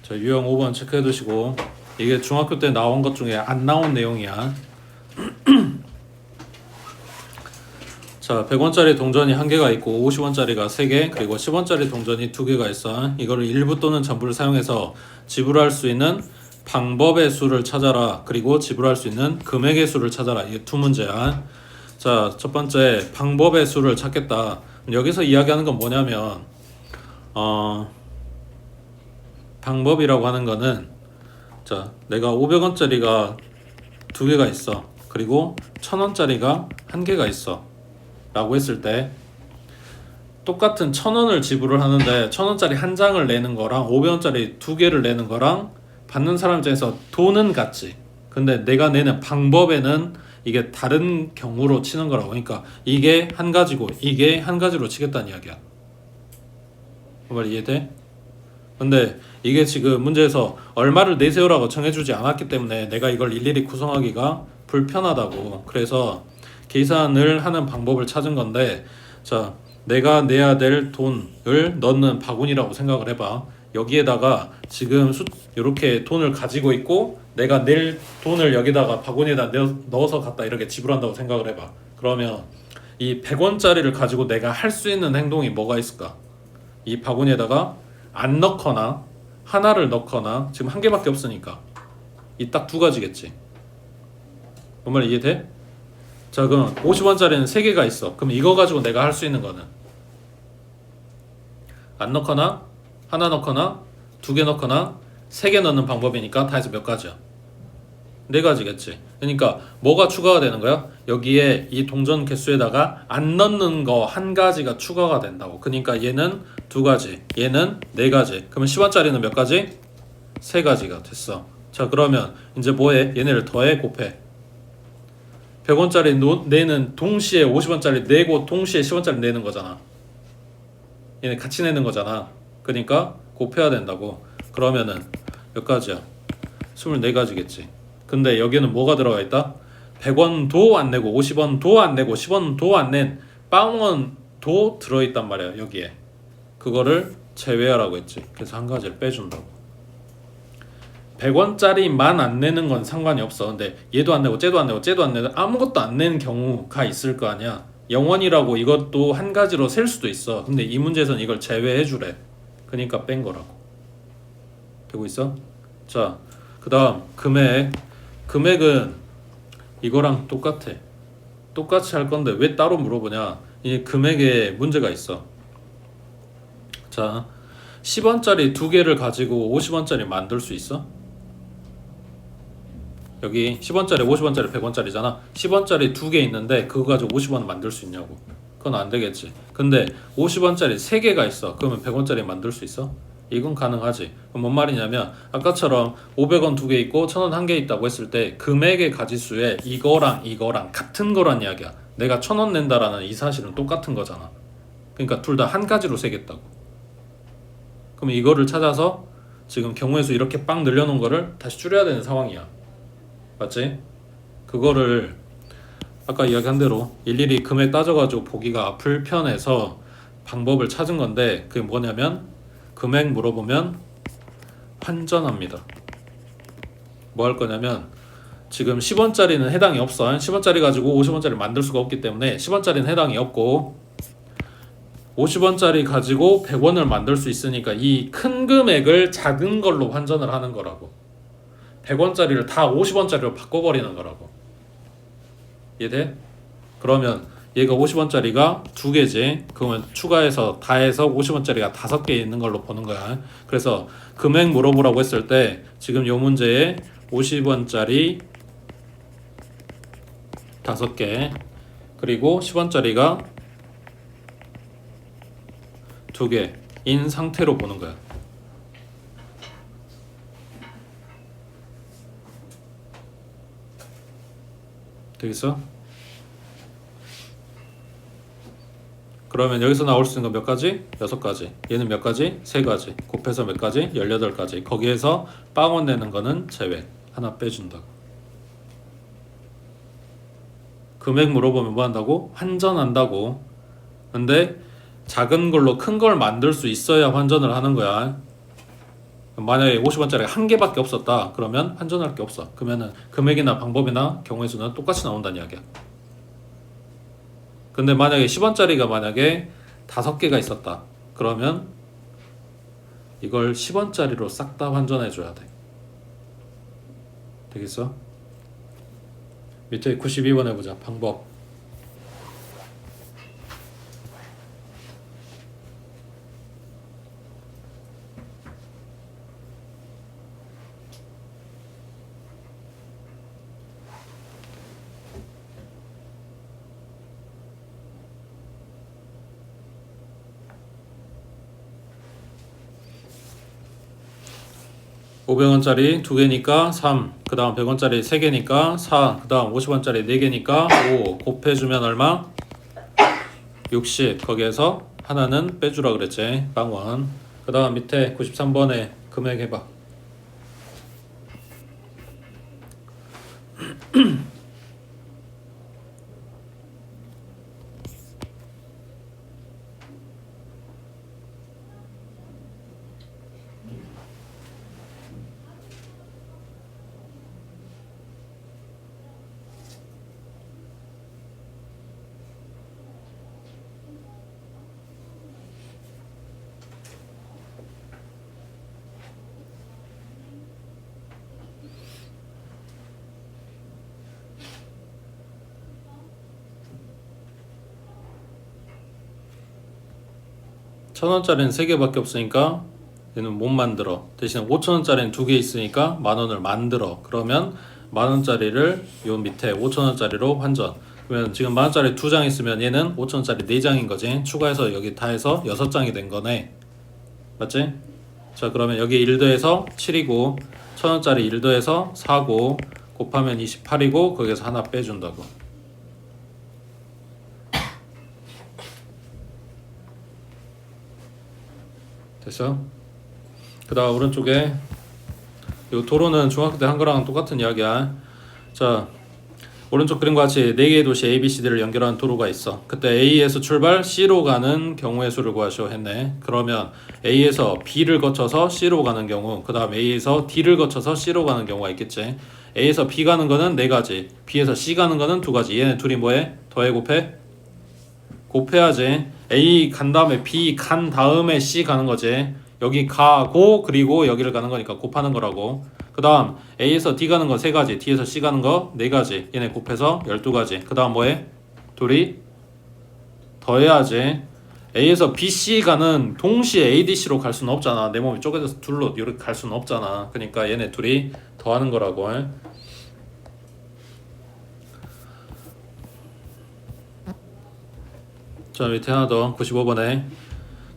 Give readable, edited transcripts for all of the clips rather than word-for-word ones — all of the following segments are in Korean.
자, 유형 5번 체크해 두시고, 이게 중학교 때 나온 것 중에 안 나온 내용이야. 자, 100원짜리 동전이 1개가 있고 50원짜리가 3개, 그리고 10원짜리 동전이 2개가 있어. 이거를 일부 또는 전부를 사용해서 지불할 수 있는 방법의 수를 찾아라. 그리고 지불할 수 있는 금액의 수를 찾아라. 이게 두 문제야. 자, 첫 번째 방법의 수를 찾겠다. 여기서 이야기하는 건 뭐냐면 방법이라고 하는 거는, 자, 내가 500원짜리가 2개가 있어. 그리고 1000원짜리가 1개가 있어. 라고 했을 때 똑같은 1000원을 지불을 하는데 1000원짜리 한 장을 내는 거랑 500원짜리 2개를 내는 거랑 받는 사람 입장에서 돈은 같지. 근데 내가 내는 방법에는 이게 다른 경우로 치는 거라고. 그러니까 이게 한 가지고 이게 한 가지로 치겠다는 이야기야. 그 말 이해돼? 근데 이게 지금 문제에서 얼마를 내세요라고 정해주지 않았기 때문에 내가 이걸 일일이 구성하기가 불편하다고. 그래서 계산을 하는 방법을 찾은 건데, 자, 내가 내야 될 돈을 넣는 바구니라고 생각을 해봐. 여기에다가 지금 이렇게 돈을 가지고 있고 내가 낼 돈을 여기다가 바구니에다 넣어서 갖다 이렇게 지불한다고 생각을 해봐. 그러면 이 100원짜리를 가지고 내가 할 수 있는 행동이 뭐가 있을까? 이 바구니에다가 안 넣거나 하나를 넣거나, 지금 한 개밖에 없으니까 이 딱 두 가지겠지. 정말 이해돼? 자, 그럼 50원짜리는 3개가 있어. 그럼 이거 가지고 내가 할 수 있는 거는 안 넣거나 하나 넣거나 2개 넣거나 3개 넣는 방법이니까 다 해서 몇 가지야? 4가지겠지. 그러니까 뭐가 추가가 되는 거야? 여기에 이 동전 개수에다가 안 넣는 거 한 가지가 추가가 된다고. 그러니까 얘는 2가지, 얘는 4가지. 그러면 10원짜리는 몇 가지? 3가지가 됐어. 자, 그러면 이제 뭐해? 얘네를 더해, 곱해. 100원짜리 내는 동시에 50원짜리 내고 동시에 10원짜리 내는 거잖아. 얘네 같이 내는 거잖아. 그러니까 곱해야 된다고. 그러면은 몇 가지야? 24가지겠지. 근데 여기는 뭐가 들어가 있다? 100원도 안 내고 50원도 안 내고 10원도 안 낸 빵원도 들어있단 말이야. 여기에 그거를 제외하라고 했지. 그래서 한 가지를 빼준다고. 100원짜리만 안 내는 건 상관이 없어. 근데 얘도 안 내고 쟤도 안 내고 쟤도 안 내고 아무것도 안 내는 경우가 있을 거 아니야. 0원이라고 이것도 한 가지로 셀 수도 있어. 근데 이 문제에서는 이걸 제외해 주래. 그러니까 뺀 거라고. 되고 있어? 자, 그 다음 금액은 이거랑 똑같아. 똑같이 할 건데 왜 따로 물어보냐? 이 금액에 문제가 있어. 자, 10원짜리 2개를 가지고 50원짜리 만들 수 있어? 여기 10원짜리, 50원짜리, 100원짜리잖아. 10원짜리 2개 있는데 그거 가지고 50원 만들 수 있냐고. 그건 안 되겠지. 근데 50원짜리 3개가 있어. 그러면 100원짜리 만들 수 있어? 이건 가능하지. 그럼 뭔 말이냐면 아까처럼 500원 2개 있고 1000원 1개 있다고 했을 때 금액의 가지수에 이거랑 이거랑 같은 거란 이야기야. 내가 1000원 낸다라는 이 사실은 똑같은 거잖아. 그러니까 둘 다 한 가지로 세겠다고. 그럼 이거를 찾아서 지금 경우의 수 이렇게 빵 늘려놓은 거를 다시 줄여야 되는 상황이야. 맞지? 그거를 아까 이야기한 대로 일일이 금액 따져가지고 보기가 불편해서 방법을 찾은 건데, 그게 뭐냐면 금액 물어보면 환전합니다. 뭐 할 거냐면 지금 10원짜리는 해당이 없어. 10원짜리 가지고 50원짜리 만들 수가 없기 때문에 10원짜리는 해당이 없고 50원짜리 가지고 100원을 만들 수 있으니까 이 큰 금액을 작은 걸로 환전을 하는 거라고. 100원짜리를 다 50원짜리로 바꿔버리는 거라고. 이해돼? 그러면 얘가 50원짜리가 2개지. 그러면 추가해서 다 해서 50원짜리가 5개 있는 걸로 보는 거야. 그래서 금액 물어보라고 했을 때 지금 요 문제에 50원짜리 5개 그리고 10원짜리가 2개인 상태로 보는 거야. 되겠어? 그러면 여기서 나올 수 있는 거 몇 가지? 6가지. 얘는 몇 가지? 3가지. 곱해서 몇 가지? 18가지. 거기에서 빵원 내는 거는 제외. 하나 빼준다고. 금액 물어보면 뭐 한다고? 환전한다고. 근데 작은 걸로 큰 걸 만들 수 있어야 환전을 하는 거야. 만약에 50원짜리가 한 개밖에 없었다 그러면 환전할 게 없어. 그러면은 금액이나 방법이나 경우의 수는 똑같이 나온다는 이야기야. 근데 만약에 10원짜리가 만약에 5개가 있었다 그러면 이걸 10원짜리로 싹 다 환전해 줘야 돼. 되겠어? 밑에 92번 해보자. 방법. (500원짜리) 2개니까 3, 그 다음 100원짜리 3개니까 4, 그 다음 50원짜리 4개니까 5 곱해주면 얼마? 60. 거기에서 하나는 빼주라 그랬지. 빵원. 그 다음 밑에 93번에 금액 해봐. (1000원짜리는) 3개밖에 없으니까 얘는 못 만들어. 대신 5,000원짜리는 2개 있으니까 만원을 만들어. 그러면 만원짜리를 요 밑에 5,000원짜리로 환전. 그러면 지금 만원짜리 2장 있으면 얘는 5,000원짜리 4장인 거지. 추가해서 여기 다 해서 6장이 된 거네. 맞지? 자, 그러면 여기 1 더해서 7이고 1,000원짜리 1 더해서 4고 곱하면 28이고 거기에서 하나 빼준다고. 됐어? 그 다음 오른쪽에 요 도로는 중학교 때 한 거랑 똑같은 이야기야. 자, 오른쪽 그림과 같이 4개의 도시 A, B, C, D를 연결하는 도로가 있어. 그때 A에서 출발 C로 가는 경우의 수를 구하시오 했네. 그러면 A에서 B를 거쳐서 C로 가는 경우, 그 다음 A에서 D를 거쳐서 C로 가는 경우가 있겠지. A에서 B 가는 거는 4가지, B에서 C 가는 거는 2가지. 얘네 둘이 뭐해? 더해 곱해? 곱해야지. A 간 다음에 B 간 다음에 C 가는 거지. 여기 가고 그리고 여기를 가는 거니까 곱하는 거라고. 그 다음 A에서 D 가는 거 3가지, D에서 C 가는 거 4가지. 얘네 곱해서 12가지. 그 다음 뭐해? 둘이 더해야지. A에서 B, C 가는 동시에 A, D, C로 갈 수는 없잖아. 내 몸이 쪼개져서 둘로 이렇게 갈 수는 없잖아. 그러니까 얘네 둘이 더하는 거라고. 자, 밑에 하나 더 95번에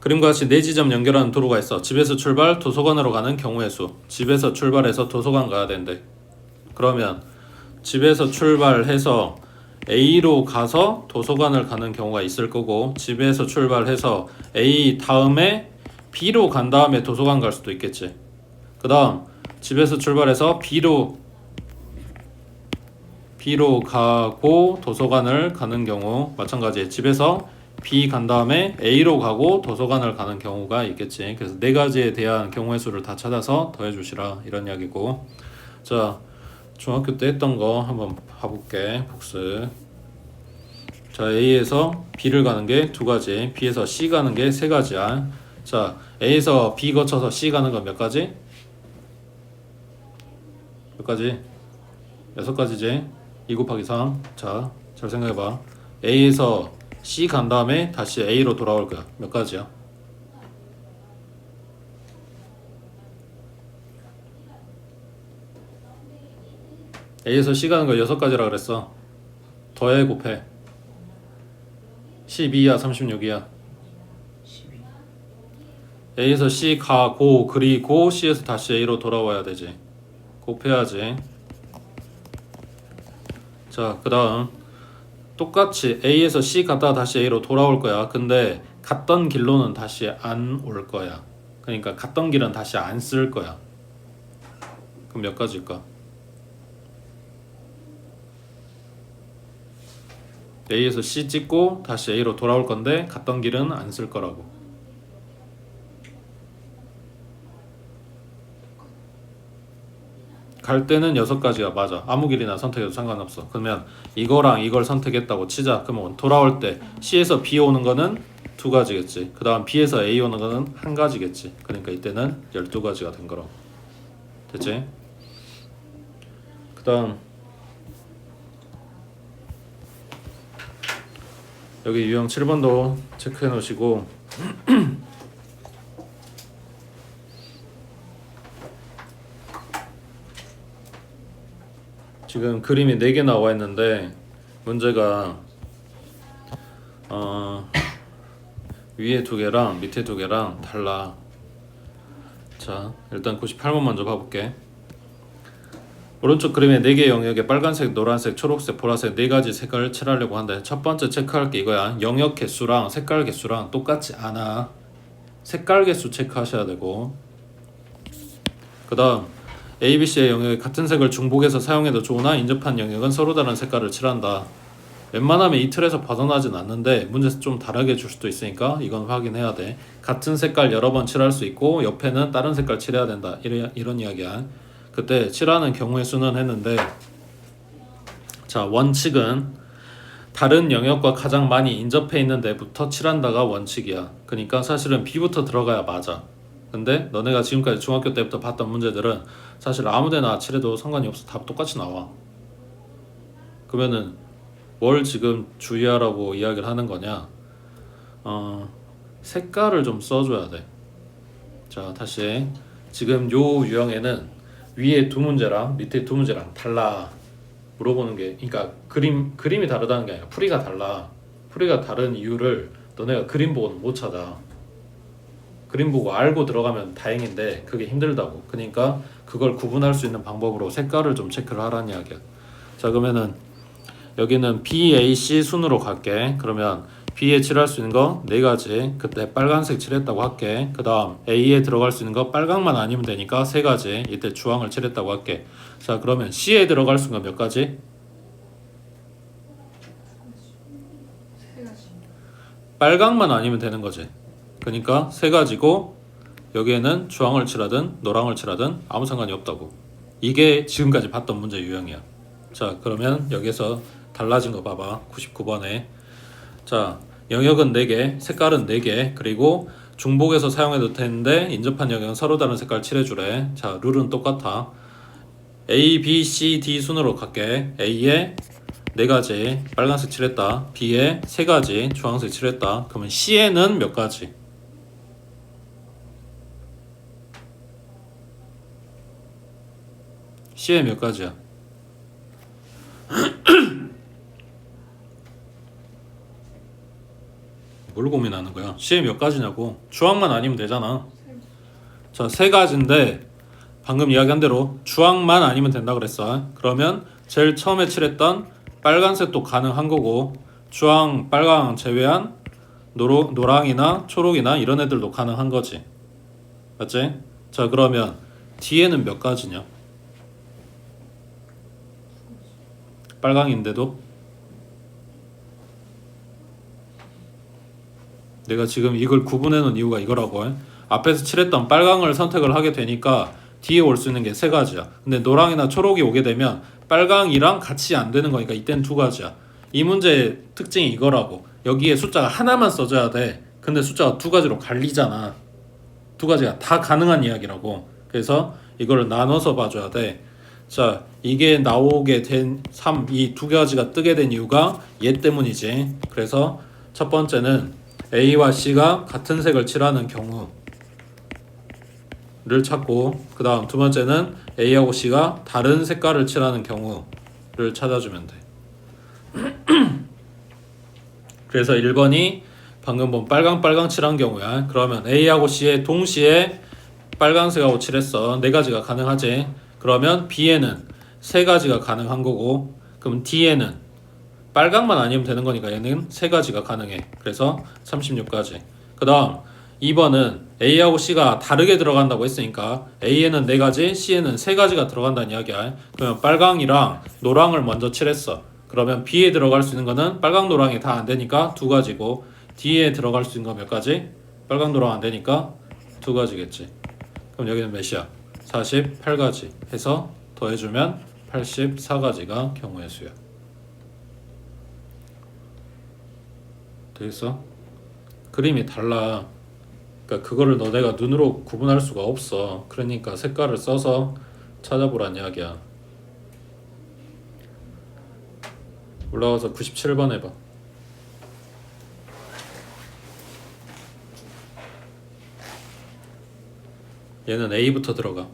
그림과 같이 4지점 연결하는 도로가 있어. 집에서 출발 도서관으로 가는 경우의 수. 집에서 출발해서 도서관 가야 된대. 그러면 집에서 출발해서 A로 가서 도서관을 가는 경우가 있을 거고, 집에서 출발해서 A 다음에 B로 간 다음에 도서관 갈 수도 있겠지. 그 다음 집에서 출발해서 B로 가고 도서관을 가는 경우 마찬가지. 집에서 B 간 다음에 A로 가고 도서관을 가는 경우가 있겠지. 그래서 4가지에 대한 경우의 수를 다 찾아서 더해 주시라 이런 이야기고. 자, 중학교 때 했던 거 한번 봐볼게. 복습. 자, A에서 B를 가는 게 2가지, B에서 C 가는 게 3가지야. 자, A에서 B 거쳐서 C 가는 건 몇 가지? 몇 가지? 6가지지. 2 곱하기 3. 자, 잘 생각해봐. A에서 C 간 다음에 다시 A로 돌아올 거야. 몇 가지야? A에서 C 가는 거 6가지라 그랬어. 더해 곱해. 12야 36이야. A에서 C 가고 그리고 C에서 다시 A로 돌아와야 되지. 곱해야지. 자, 그 다음 똑같이 A에서 C 갔다가 다시 A로 돌아올 거야. 근데 갔던 길로는 다시 안 올 거야. 그러니까 갔던 길은 다시 안 쓸 거야. 그럼 몇 가지일까? A에서 C 찍고 다시 A로 돌아올 건데 갔던 길은 안 쓸 거라고. 갈 때는 6가지가 맞아. 아무 길이나 선택해도 상관없어. 그러면 이거랑 이걸 선택했다고 치자. 그러면 돌아올 때 C에서 B 오는 거는 2가지겠지. 그 다음 B에서 A 오는 거는 1가지겠지. 그러니까 이때는 12가지가 된 거라고. 됐지? 그 다음 여기 유형 7번도 체크해 놓으시고 지금 그림이 4개 나와 있는데 문제가 위에 2개랑 밑에 2개랑 달라. 자, 일단 98번 먼저 봐볼게. 오른쪽 그림의 4개 영역에 빨간색, 노란색, 초록색, 보라색 4가지 색깔을 칠하려고 한다. 첫 번째 체크할 게 이거야. 영역 개수랑 색깔 개수랑 똑같지 않아. 색깔 개수 체크하셔야 되고, 그 다음 ABC의 영역에 같은 색을 중복해서 사용해도 좋으나 인접한 영역은 서로 다른 색깔을 칠한다. 웬만하면 이 틀에서 벗어나진 않는데 문제 좀 다르게 줄 수도 있으니까 이건 확인해야 돼. 같은 색깔 여러 번 칠할 수 있고 옆에는 다른 색깔 칠해야 된다. 이런 이야기야. 그때 칠하는 경우의 수는 했는데, 자, 원칙은 다른 영역과 가장 많이 인접해 있는 데부터 칠한다가 원칙이야. 그러니까 사실은 B부터 들어가야 맞아. 근데 너네가 지금까지 중학교 때부터 봤던 문제들은 사실 아무데나 칠해도 상관이 없어. 답 똑같이 나와. 그러면은 뭘 지금 주의하라고 이야기를 하는 거냐? 색깔을 좀 써줘야 돼. 자, 다시 지금 요 유형에는 위에 2문제랑 밑에 2문제랑 달라 물어보는 게, 그러니까 그림이 다르다는 게 아니라 풀이가 달라. 풀이가 다른 이유를 너네가 그림 보고는 못 찾아. 그림 보고 알고 들어가면 다행인데 그게 힘들다고. 그러니까 그걸 구분할 수 있는 방법으로 색깔을 좀 체크를 하라는 이야기야. 자, 그러면은 여기는 B, A, C 순으로 갈게. 그러면 B에 칠할 수 있는 거 4가지. 그때 빨간색 칠했다고 할게. 그 다음 A에 들어갈 수 있는 거 빨강만 아니면 되니까 3가지. 이때 주황을 칠했다고 할게. 자, 그러면 C에 들어갈 수 있는 거 몇 가지? 빨강만 아니면 되는 거지. 그러니까 3가지고 여기에는 주황을 칠하든 노랑을 칠하든 아무 상관이 없다고. 이게 지금까지 봤던 문제 유형이야. 자, 그러면 여기서 달라진 거 봐봐. 99번에 자, 영역은 4개, 색깔은 4개, 그리고 중복해서 사용해도 되는데 인접한 영역은 서로 다른 색깔 칠해주래. 자, 룰은 똑같아. A, B, C, D 순으로 갈게. A에 4가지 빨간색 칠했다. B에 3가지 주황색 칠했다. 그러면 C에는 몇 가지? C에 몇 가지야? 뭘 고민하는 거야? C에 몇 가지냐고. 주황만 아니면 되잖아. 자, 3가지인데 방금 이야기한 대로 주황만 아니면 된다 그랬어. 그러면 제일 처음에 칠했던 빨간색도 가능한 거고, 주황, 빨강 제외한 노랑이나 초록이나 이런 애들도 가능한 거지. 맞지? 자, 그러면 D에는 몇 가지냐? 빨강인데도 내가 지금 이걸 구분해 놓은 이유가 이거라고. 앞에서 칠했던 빨강을 선택을 하게 되니까 D에 올 수 있는 게 3가지야. 근데 노랑이나 초록이 오게 되면 빨강이랑 같이 안 되는 거니까 이때는 2가지야. 이 문제의 특징이 이거라고. 여기에 숫자가 하나만 써줘야 돼. 근데 숫자가 2가지로 갈리잖아. 2가지가 다 가능한 이야기라고. 그래서 이거를 나눠서 봐줘야 돼. 자, 이게 나오게 된 이 2가지가 뜨게 된 이유가 얘 때문이지. 그래서 첫 번째는 A와 C가 같은 색을 칠하는 경우를 찾고, 그 다음 2번째는 A하고 C가 다른 색깔을 칠하는 경우를 찾아주면 돼. 그래서 1번이 방금 본 빨강 칠한 경우야. 그러면 A하고 C에 동시에 빨강색하고 칠했어. 4가지가 가능하지. 그러면 B에는 3가지가 가능한 거고, 그럼 D에는 빨강만 아니면 되는 거니까 얘는 3가지가 가능해. 그래서 36가지. 그 다음 2번은 A하고 C가 다르게 들어간다고 했으니까 A에는 4가지, C에는 3가지가 들어간다는 이야기야. 그러면 빨강이랑 노랑을 먼저 칠했어. 그러면 B에 들어갈 수 있는 거는 빨강, 노랑이 다 안 되니까 2가지고, D에 들어갈 수 있는 거 몇 가지? 빨강, 노랑 안 되니까 2가지겠지. 그럼 여기는 몇이야? 48가지 해서 더해주면 84가지가 경우의 수야. 되겠어? 그림이 달라. 그러니까 그거를 너네가 눈으로 구분할 수가 없어. 그러니까 색깔을 써서 찾아보란 이야기야. 올라와서 97번 해봐. 얘는 A부터 들어가.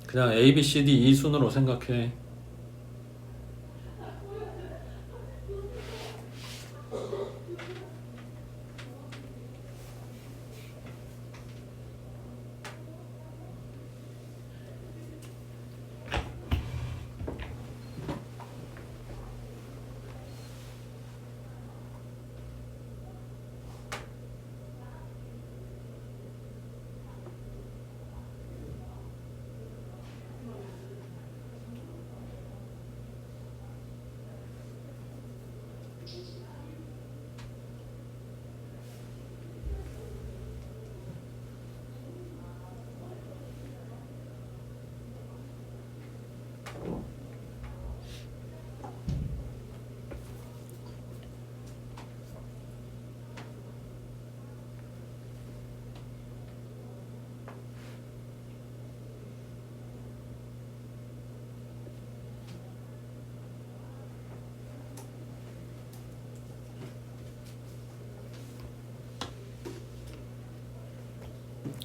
그냥 A, B, C, D, E 순으로 생각해.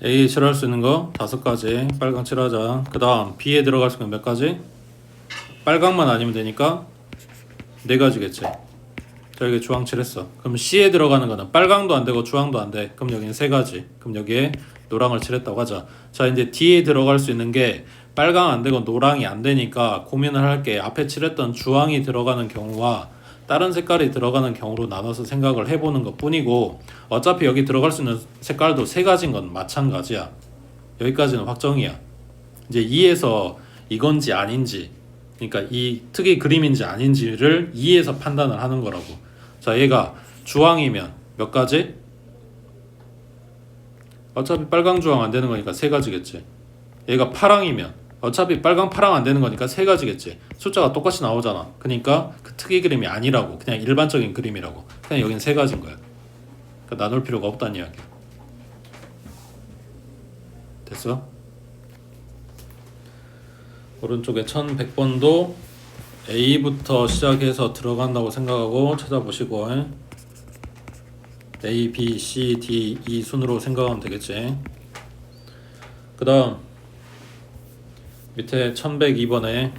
A에 칠할 수 있는 거 5가지 빨강 칠하자. 그 다음 B에 들어갈 수 있는 몇 가지? 빨강만 아니면 되니까 4가지겠지. 자, 여기 주황 칠했어. 그럼 C에 들어가는 거는 빨강도 안 되고 주황도 안 돼. 그럼 여기는 3가지. 그럼 여기에 노랑을 칠했다고 하자. 자, 이제 D에 들어갈 수 있는 게 빨강 안 되고 노랑이 안 되니까 고민을 할게. 앞에 칠했던 주황이 들어가는 경우와 다른 색깔이 들어가는 경우로 나눠서 생각을 해보는 것 뿐이고, 어차피 여기 들어갈 수 있는 색깔도 3가지인 건 마찬가지야. 여기까지는 확정이야. 이제 2에서 이건지 아닌지, 그러니까 이 특이 그림인지 아닌지를 2에서 판단을 하는 거라고. 자, 얘가 주황이면 몇 가지? 어차피 빨강 주황 안 되는 거니까 3가지겠지. 얘가 파랑이면 어차피 빨강 파랑 안 되는 거니까 3가지겠지. 숫자가 똑같이 나오잖아. 그러니까 그 특이 그림이 아니라고. 그냥 일반적인 그림이라고. 그냥 여긴 3가지인 거야. 그러니까 나눌 필요가 없다는 이야기야. 됐어? 오른쪽에 1100번도 A부터 시작해서 들어간다고 생각하고 찾아보시고, A, B, C, D, E 순으로 생각하면 되겠지. 그 다음 밑에 1102번에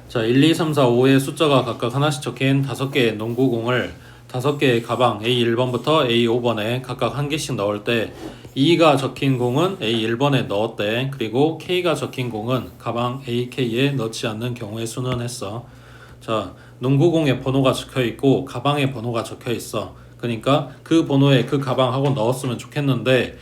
자, 1, 2, 3, 4, 5의 숫자가 각각 하나씩 적힌 5개의 농구공을 5개의 가방 A1번부터 A5번에 각각 한 개씩 넣을 때 E가 적힌 공은 A1번에 넣었대. 그리고 K가 적힌 공은 가방 AK에 넣지 않는 경우의 수는 했어. 자, 농구공에 번호가 적혀 있고 가방에 번호가 적혀 있어. 그러니까 그 번호에 그 가방하고 넣었으면 좋겠는데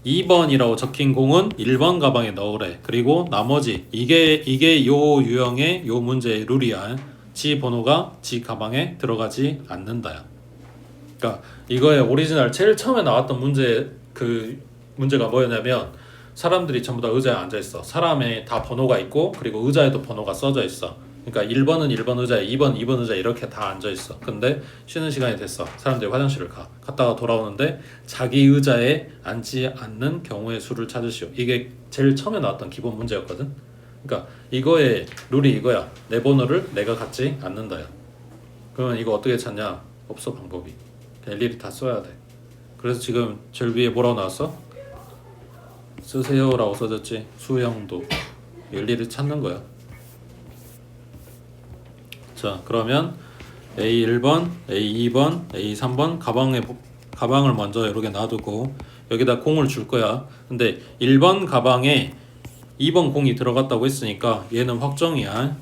2번이라고 적힌 공은 1번 가방에 넣으래. 그리고 나머지 이게 요 유형의 요 문제의 룰이야. 지 번호가 지 가방에 들어가지 않는다야. 그러니까 이거의 오리지널 제일 처음에 나왔던 문제가 뭐였냐면 사람들이 전부 다 의자에 앉아 있어. 사람에 다 번호가 있고 그리고 의자에도 번호가 써져 있어. 그러니까 1번은 1번 의자에 2번 의자에 이렇게 다 앉아 있어. 근데 쉬는 시간이 됐어. 사람들이 화장실을 갔다가 돌아오는데 자기 의자에 앉지 않는 경우의 수를 찾으시오. 이게 제일 처음에 나왔던 기본 문제였거든. 그러니까 이거의 룰이 이거야. 내 번호를 내가 갖지 않는다야. 그러면 이거 어떻게 찾냐? 없어, 방법이. 그냥 일일이 다 써야 돼. 그래서 지금 제일 위에 뭐라고 나왔어? 쓰세요 라고 써졌지. 수형도 일일이 찾는 거야. 자, 그러면 A1번, A2번, A3번 가방 가방을 먼저 이렇게 놔두고 여기다 공을 줄 거야. 근데 1번 가방에 2번 공이 들어갔다고 했으니까 얘는 확정이야.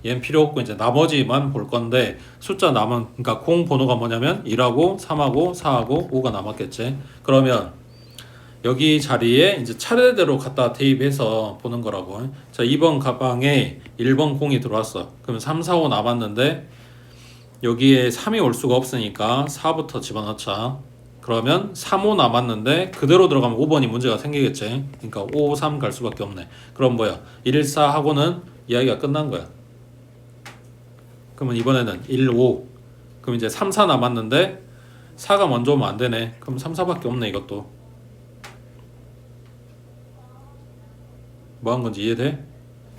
얘는 필요 없고 이제 나머지만 볼 건데 숫자 남은 그러니까 공 번호가 뭐냐면 1하고 3하고 4하고 5가 남았겠지. 그러면 여기 자리에 이제 차례대로 갖다 대입해서 보는 거라고. 자, 2번 가방에 1번 공이 들어왔어. 그럼 3, 4, 5 남았는데 여기에 3이 올 수가 없으니까 4부터 집어넣자. 그러면 3, 5 남았는데 그대로 들어가면 5번이 문제가 생기겠지. 그러니까 5, 3 갈 수밖에 없네. 그럼 뭐야? 1, 4 하고는 이야기가 끝난 거야. 그러면 이번에는 1, 5. 그럼 이제 3, 4 남았는데 4가 먼저 오면 안 되네. 그럼 3, 4밖에 없네 이것도. 뭐 한 건지 이해돼?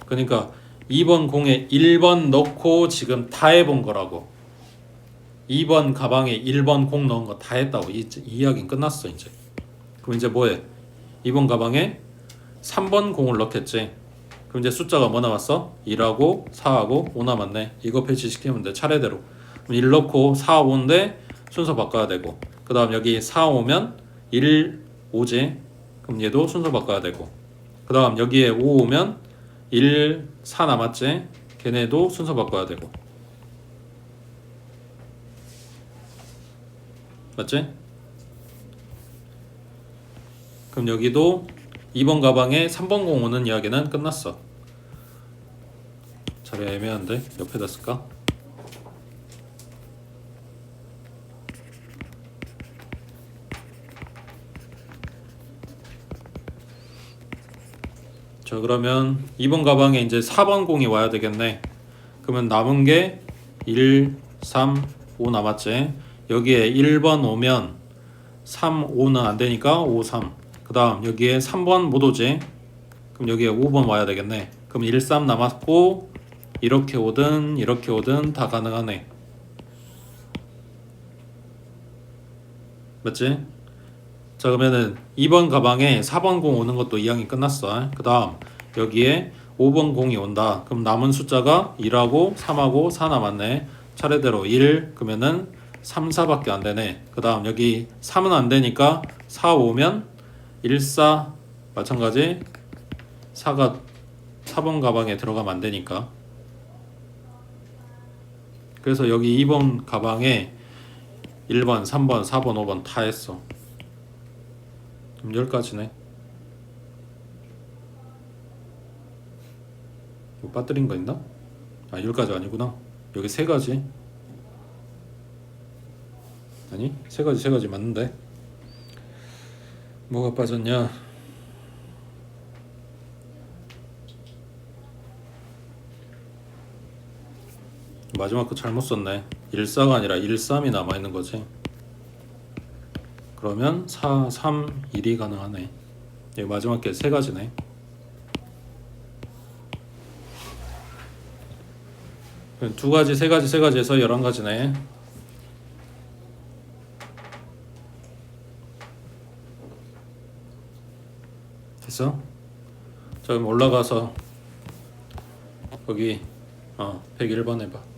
그러니까 2번 공에 1번 넣고 지금 다 해본 거라고. 2번 가방에 1번 공 넣은 거 다 했다고. 이 이야기는 끝났어 이제. 그럼 이제 뭐해? 2번 가방에 3번 공을 넣겠지. 그럼 이제 숫자가 뭐 남았어? 1하고 4하고 5 남았네. 이거 배치시키면 돼 차례대로. 그럼 1 넣고 4, 5인데 순서 바꿔야 되고, 그 다음 여기 4 오면 1, 5지. 그럼 얘도 순서 바꿔야 되고, 그 다음 여기에 5 오면 1, 4 남았지. 걔네도 순서 바꿔야 되고. 맞지? 그럼 여기도 2번 가방에 3번 공 오는 이야기는 끝났어. 자리 애매한데 옆에다 쓸까? 자, 그러면 2번 가방에 이제 4번 공이 와야 되겠네. 그러면 남은 게 1, 3, 5 남았지. 여기에 1번 오면 3, 5는 안 되니까 5, 3. 그 다음 여기에 3번 못 오지. 그럼 여기에 5번 와야 되겠네. 그럼 1, 3 남았고 이렇게 오든 다 가능하네. 맞지? 자, 그러면은 2번 가방에 4번 공 오는 것도 이왕이 끝났어. 그 다음 여기에 5번 공이 온다. 그럼 남은 숫자가 1하고 3하고 4 남았네. 차례대로 1 그러면은 3, 4밖에 안 되네. 그 다음 여기 3은 안 되니까 4 오면 1, 4 마찬가지. 4가 4번 가방에 들어가면 안 되니까. 그래서 여기 2번 가방에 1번, 3번, 4번, 5번 다 했어. 그럼 10가지네. 뭐 빠뜨린 거 있나? 아, 10가지 아니구나. 여기 3가지. 아니, 3가지 맞는데. 뭐가 빠졌냐? 마지막 거 잘못 썼네. 1,4가 아니라 1,3이 남아있는 거지. 그러면 4, 3, 1이 가능하네. 여기 마지막 게 3가지네. 그럼 2가지, 3가지, 3가지 해서 11가지네. 됐어? 자, 그럼 올라가서 거기 101번 해봐.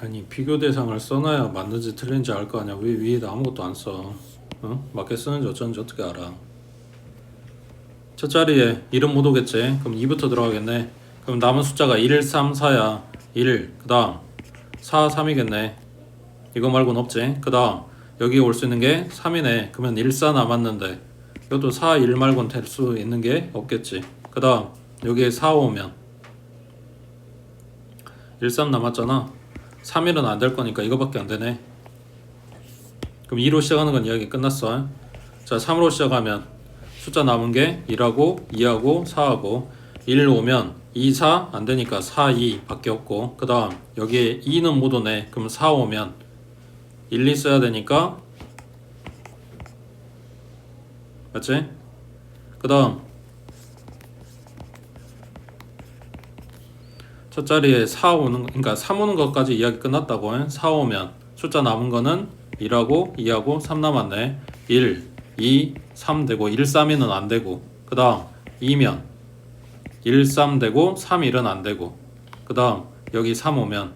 아니 비교 대상을 써놔야 맞는지 틀린지 알 거 아니야. 왜 위에다 아무것도 안 써? 어? 맞게 쓰는지 어쩐지 어떻게 알아? 첫 자리에 1은 못 오겠지. 그럼 2부터 들어가겠네. 그럼 남은 숫자가 1, 3, 4야. 1, 그 다음 4, 3이겠네. 이거 말고는 없지. 그 다음 여기 올 수 있는 게 3이네. 그러면 1, 4 남았는데 이것도 4, 1 말고는 될 수 있는 게 없겠지. 그 다음 여기에 4 오면 1, 3 남았잖아. 3, 1은 안 될 거니까 이거밖에 안 되네. 그럼 2로 시작하는 건 이야기 끝났어. 자, 3으로 시작하면 숫자 남은 게 1하고 2하고 4하고 1 오면 2, 4 안 되니까 4, 2 밖에 없고 그 다음 여기에 2는 못 오네. 그럼 4 오면 1, 2 써야 되니까 맞지? 그 다음 첫 자리에 4 오는 그러니까 3 오는 것까지 이야기 끝났다고. 4 오면 숫자 남은 거는 1하고 2하고 3 남았네. 1, 2, 3 되고 1, 3이는 안 되고 그 다음 2면 1, 3 되고 3, 1은 안 되고 그 다음 여기 3 오면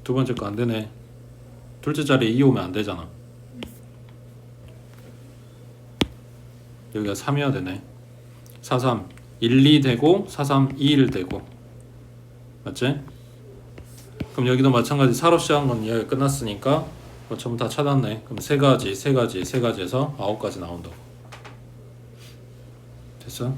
두 번째 거 안 되네. 둘째 자리에 2 오면 안 되잖아. 여기가 3이어야 되네. 4, 3, 1, 2 되고 4, 3, 2, 1 되고 맞지? 그럼 여기도 마찬가지 4로 시작한 건 이야기 끝났으니까 뭐 전부 다 찾았네. 그럼 세 가지 해서 9가지 나온다고. 됐어?